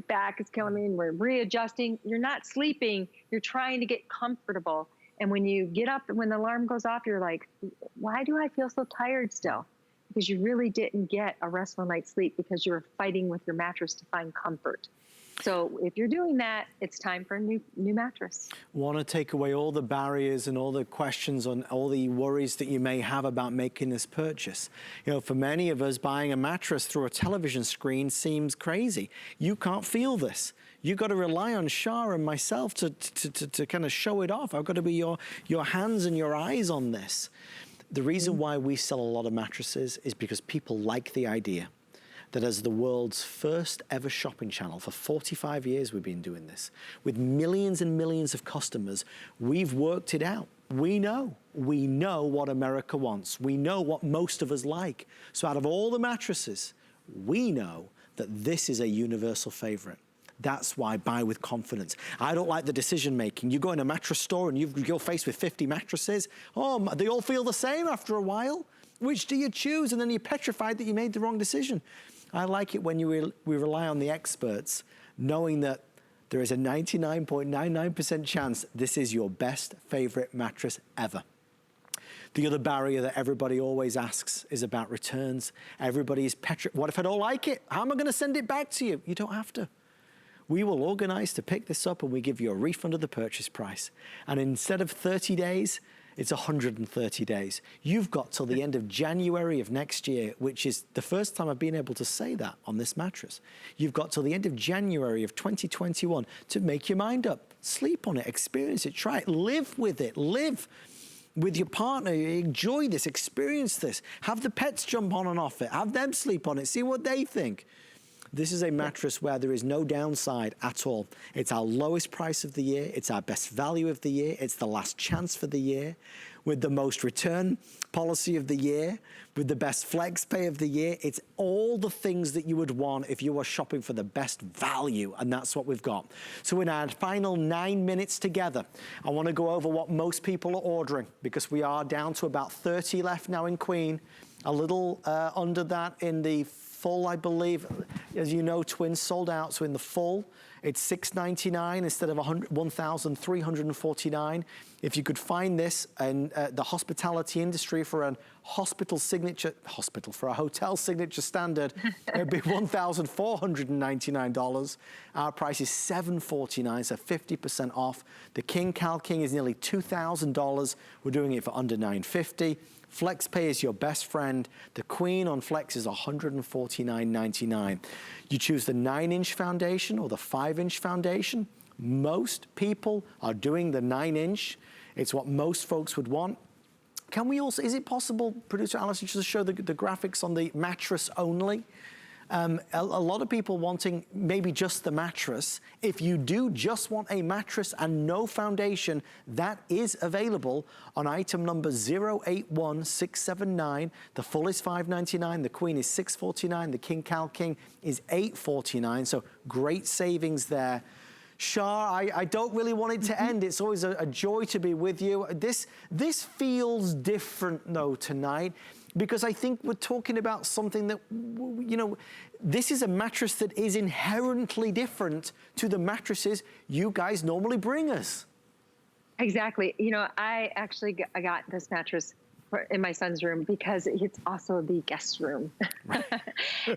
back is killing me, and we're readjusting. You're not sleeping, you're trying to get comfortable. And when you get up, when the alarm goes off, you're like, why do I feel so tired still? Because you really didn't get a restful night's sleep because you were fighting with your mattress to find comfort. So if you're doing that, it's time for a new mattress. Want to take away all the barriers and all the questions and all the worries that you may have about making this purchase. You know, for many of us, buying a mattress through a television screen seems crazy. You can't feel this. You've got to rely on Shah and myself to kind of show it off. I've got to be your hands and your eyes on this. The reason why we sell a lot of mattresses is because people like the idea that as the world's first ever shopping channel, for 45 years we've been doing this, with millions and millions of customers, we've worked it out. We know what America wants. We know what most of us like. So out of all the mattresses, we know that this is a universal favorite. That's why buy with confidence. I don't like the decision making. You go in a mattress store and you're faced with 50 mattresses. Oh, they all feel the same after a while. Which do you choose? And then you're petrified that you made the wrong decision. I like it when we rely on the experts, knowing that there is a 99.99% chance this is your best favorite mattress ever. The other barrier that everybody always asks is about returns. Everybody's petrified. What if I don't like it? How am I going to send it back to you? You don't have to. We will organize to pick this up and we give you a refund of the purchase price. And instead of 30 days, it's 130 days. You've got till the end of January of next year, which is the first time I've been able to say that on this mattress. You've got till the end of January of 2021 to make your mind up. Sleep on it, experience it, try it, live with it, live with your partner, enjoy this, experience this. Have the pets jump on and off it, have them sleep on it, see what they think. This is a mattress where there is no downside at all. It's our lowest price of the year. It's our best value of the year. It's the last chance for the year, with the most return policy of the year, with the best flex pay of the year. It's all the things that you would want if you were shopping for the best value, and that's what we've got. So in our final 9 minutes together, I want to go over what most people are ordering, because we are down to about 30 left now in Queen, a little under that in the full, I believe. As you know, twins sold out, so in the full, it's $699 instead of $1,349. If you could find this in the hospitality industry for a hotel signature standard, it'd be $1,499. Our price is $749, so 50% off. The King Cal King is nearly $2,000. We're doing it for under $950. FlexPay is your best friend. The Queen on Flex is $149.99. You choose the 9-inch foundation or the 5-inch foundation. Most people are doing the 9-inch. It's what most folks would want. Can we also, is it possible, Producer Allison, just to show the graphics on the mattress only? A lot of people wanting maybe just the mattress. If you do just want a mattress and no foundation, that is available on item number 081679. The full is $599, the Queen is $649, the King Cal King is $849, so great savings there. Shah, I don't really want it to end. It's always a joy to be with you. This feels different though tonight, because I think we're talking about something that, you know, this is a mattress that is inherently different to the mattresses you guys normally bring us. Exactly. You know, I actually got this mattress in my son's room because it's also the guest room. Right.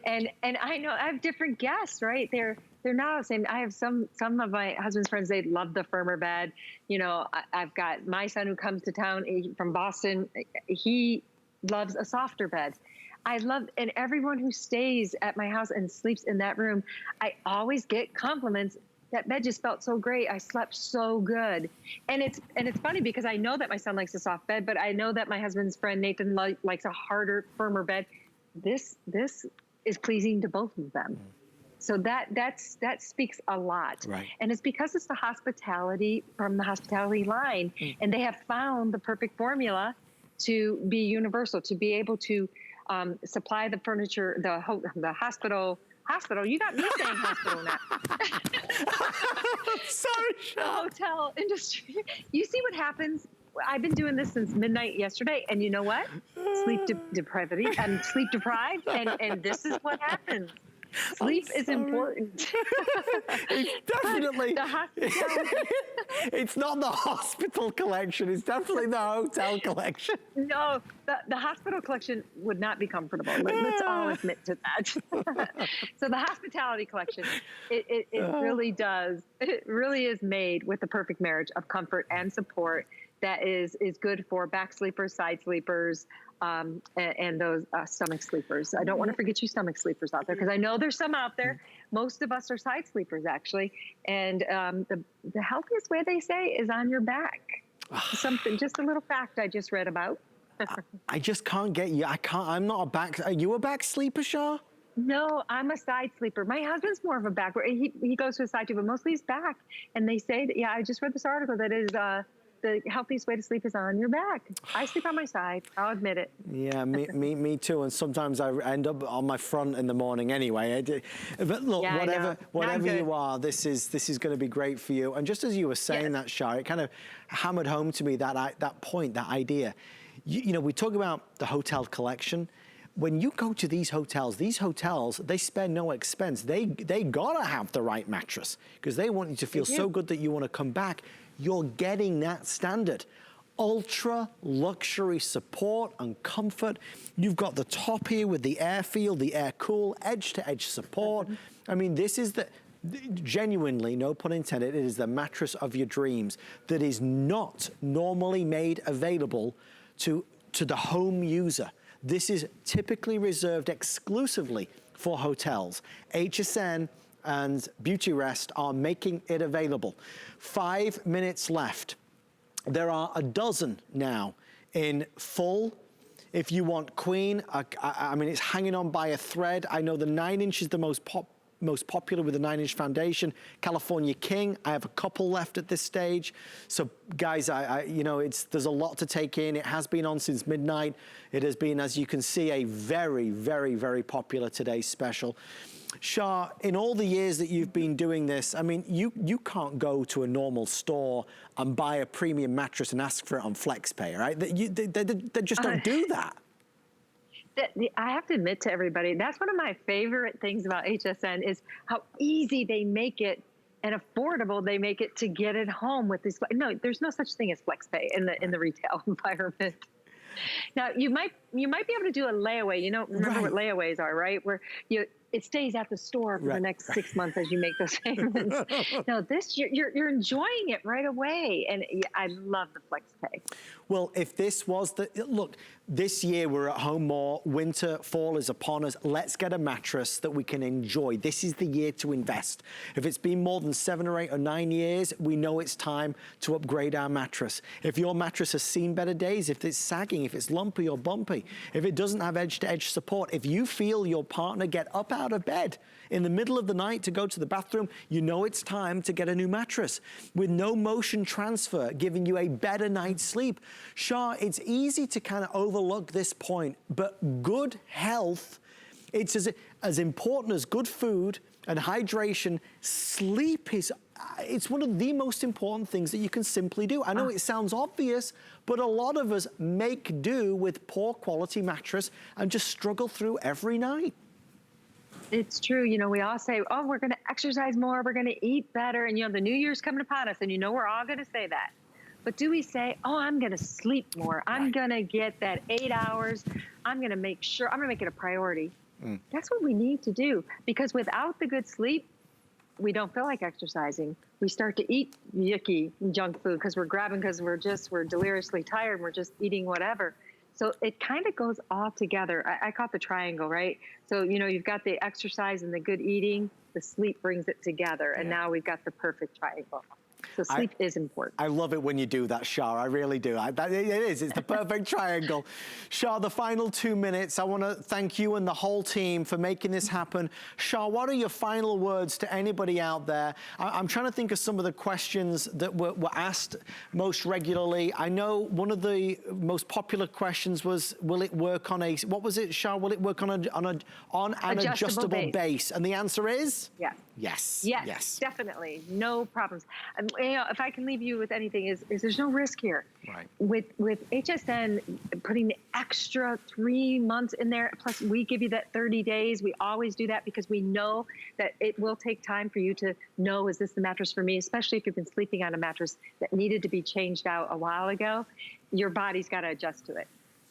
and I know I have different guests, right? They're not the same. I have some of my husband's friends, they love the firmer bed. You know, I've got my son who comes to town from Boston. He loves a softer bed. And everyone who stays at my house and sleeps in that room, I always get compliments. That bed just felt so great. I slept so good. And it's funny because I know that my son likes a soft bed, but I know that my husband's friend Nathan likes a harder, firmer bed. This is pleasing to both of them. So that speaks a lot. Right. And it's because it's the hospitality from the hospitality line. And they have found the perfect formula to be universal, to be able to supply the furniture, the hospital. You got me saying hospital now. Sorry, Sean. Hotel industry. You see what happens? I've been doing this since midnight yesterday, and you know what? Sleep deprived, and this is what happens. Sleep is important. It's definitely the hospital. It's not the hospital collection. It's definitely the hotel collection. No, the hospital collection would not be comfortable. Let's all admit to that. So the hospitality collection, it really does. It really is made with the perfect marriage of comfort and support that is good for back sleepers, side sleepers, and those stomach sleepers. I don't want to forget you stomach sleepers out there, because I know there's some out there. Most of us are side sleepers, actually. And the healthiest way, they say, is on your back. Just a little fact I just read about. I just can't get you. I'm not a back. Are you a back sleeper, Shah? No, I'm a side sleeper. My husband's more of a back. He goes to a side too, but mostly he's back. And they say that, yeah, I just read this article that is the healthiest way to sleep is on your back. I sleep on my side. I'll admit it. Yeah, me too. And sometimes I end up on my front in the morning anyway. But look, yeah, whatever you are, this is going to be great for you. And just as you were saying that, Shah, it kind of hammered home to me that point, that idea. You know, we talk about the hotel collection. When you go to these hotels, they spare no expense. They gotta have the right mattress because they want you to feel so good that you want to come back. You're getting that standard. Ultra luxury support and comfort. You've got the top here with the air feel, the air cool, edge to edge support. I mean, this is genuinely, no pun intended, it is the mattress of your dreams that is not normally made available to the home user. This is typically reserved exclusively for hotels. HSN and Beauty Rest are making it available. 5 minutes left. There are a dozen now in full. If you want queen, I mean, it's hanging on by a thread. I know the 9-inch is the most popular with the 9-inch foundation. California King, I have a couple left at this stage. So guys, you know, there's a lot to take in. It has been on since midnight. It has been, as you can see, a very, very, very popular today's special. Shah, in all the years that you've been doing this, I mean, you can't go to a normal store and buy a premium mattress and ask for it on FlexPay, right? They just don't do that. I have to admit to everybody, that's one of my favorite things about HSN is how easy they make it and affordable they make it to get it home with this. No, there's no such thing as FlexPay in the retail environment. Now you might be able to do a layaway. You know, remember what layaways are, right? Where it stays at the store for the next 6 months as you make those payments. No, this you're enjoying it right away, and I love the flex pay. Well, if this was look, this year we're at home more, winter, fall is upon us. Let's get a mattress that we can enjoy. This is the year to invest. If it's been more than 7 or 8 or 9 years, we know it's time to upgrade our mattress. If your mattress has seen better days, if it's sagging, if it's lumpy or bumpy, if it doesn't have edge-to-edge support, if you feel your partner get up out of bed in the middle of the night to go to the bathroom, you know it's time to get a new mattress. With no motion transfer, giving you a better night's sleep. Shah, it's easy to kind of overlook this point, but good health, it's as important as good food and hydration. Sleep is, it's one of the most important things that you can simply do. I know it sounds obvious, but a lot of us make do with poor quality mattress and just struggle through every night. It's true. You know, we all say, oh, we're going to exercise more, we're going to eat better. And, you know, the new year's coming upon us, and you know, we're all going to say that. But do we say, oh, I'm going to sleep more. I'm going to get that 8 hours. I'm going to make sure, I'm going to make it a priority. That's what we need to do, because without the good sleep, we don't feel like exercising. We start to eat yucky junk food because we're grabbing, because we're deliriously tired. We're just eating whatever. So it kind of goes all together. I call it the triangle, right? So, you know, you've got the exercise and the good eating, the sleep brings it together. And now we've got the perfect triangle. So sleep is important. I love it when you do that, Shah. I really do. It is. It's the perfect triangle. Shah, the final 2 minutes, I want to thank you and the whole team for making this happen. Shah, what are your final words to anybody out there? I'm trying to think of some of the questions that were asked most regularly. I know one of the most popular questions was, will it work on a, what was it, Shah? Will it work on an adjustable base? And the answer is? Yeah. Yes. Yes. Yes. Definitely. No problems. You know, if I can leave you with anything, is there's no risk here. Right. With HSN putting the extra 3 months in there, plus we give you that 30 days. We always do that because we know that it will take time for you to know, is this the mattress for me? Especially if you've been sleeping on a mattress that needed to be changed out a while ago. Your body's got to adjust to it.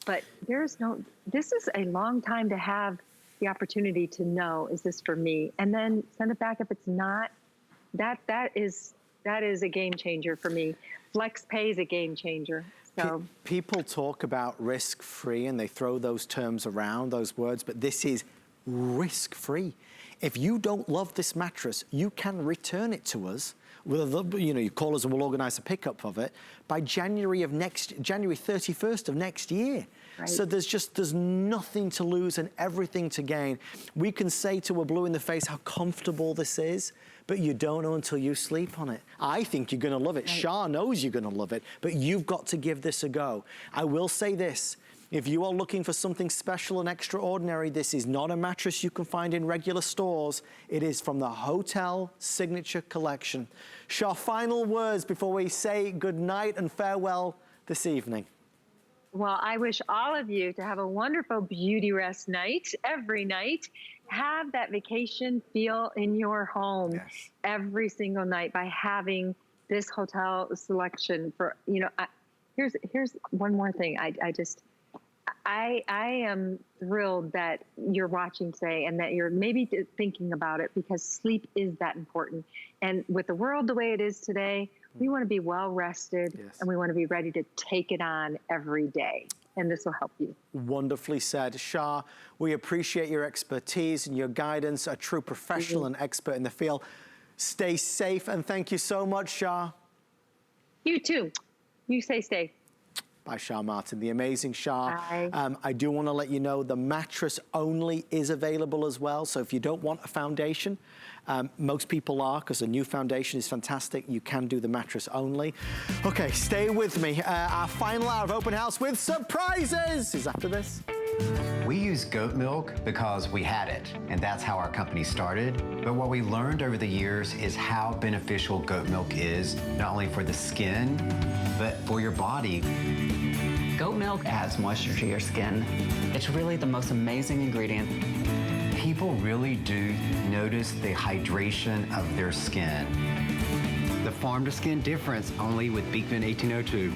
But this is a long time to have the opportunity to know, is this for me? And then send it back if it's not. That is a game changer for me. Flex pay is a game changer. So people talk about risk-free and they throw those terms around, those words, but this is risk-free. If you don't love this mattress, you can return it to us. You call us and we'll organize a pickup of it by January 31st of next year. Right. So there's nothing to lose and everything to gain. We can say to a blue in the face how comfortable this is, but you don't know until you sleep on it. I think you're gonna love it. Right. Shah knows you're gonna love it, but you've got to give this a go. I will say this, if you are looking for something special and extraordinary, this is not a mattress you can find in regular stores. It is from the Hotel Signature Collection. Shah, final words before we say good night and farewell this evening. Well, I wish all of you to have a wonderful beauty rest night every night. Have that vacation feel in your home every single night by having this hotel selection. For, you know, here's one more thing. I am thrilled that you're watching today and that you're maybe thinking about it, because sleep is that important. And with the world the way it is today, we want to be well rested and we want to be ready to take it on every day. And this will help you. Wonderfully said. Shah, we appreciate your expertise and your guidance, a true professional and expert in the field. Stay safe and thank you so much, Shah. You too. You stay safe. By Shah Martin, the amazing Shah. I do want to let you know the mattress only is available as well. So if you don't want a foundation, most people are, because a new foundation is fantastic. You can do the mattress only. Okay, stay with me. Our final hour of open house with surprises is after this. We use goat milk because we had it, and that's how our company started. But what we learned over the years is how beneficial goat milk is, not only for the skin, but for your body. Goat milk adds moisture to your skin. It's really the most amazing ingredient. People really do notice the hydration of their skin. The farm-to-skin difference, only with Beekman 1802.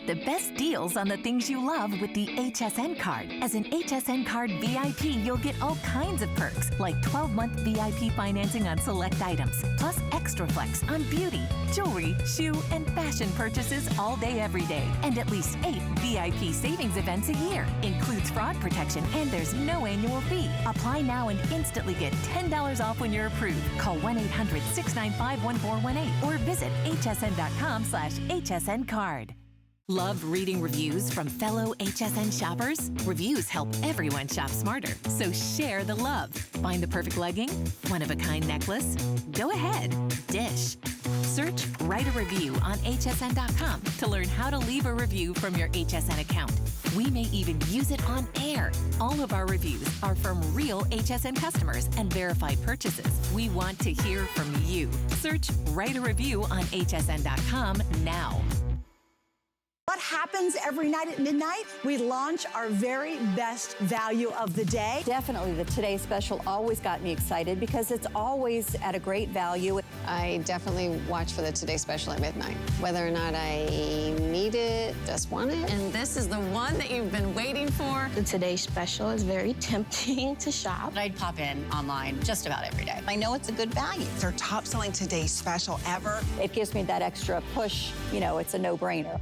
Get the best deals on the things you love with the HSN card. As an HSN card VIP, you'll get all kinds of perks, like 12-month VIP financing on select items, plus extra flex on beauty, jewelry, shoe, and fashion purchases all day, every day. And at least 8 VIP savings events a year. Includes fraud protection, and there's no annual fee. Apply now and instantly get $10 off when you're approved. Call 1-800-695-1418 or visit hsn.com/HSN card. Love reading reviews from fellow HSN shoppers? Reviews help everyone shop smarter, so share the love. Find the perfect legging? One-of-a-kind necklace? Go ahead, dish. Search Write a Review on hsn.com to learn how to leave a review from your HSN account. We may even use it on air. All of our reviews are from real HSN customers and verified purchases. We want to hear from you. Search Write a Review on hsn.com now. What happens every night at midnight? We launch our very best value of the day. Definitely the Today Special always got me excited because it's always at a great value. I definitely watch for the Today Special at midnight. Whether or not I need it, just want it. And this is the one that you've been waiting for. The Today Special is very tempting to shop. I'd pop in online just about every day. I know it's a good value. It's our top selling Today Special ever. It gives me that extra push, you know, it's a no-brainer.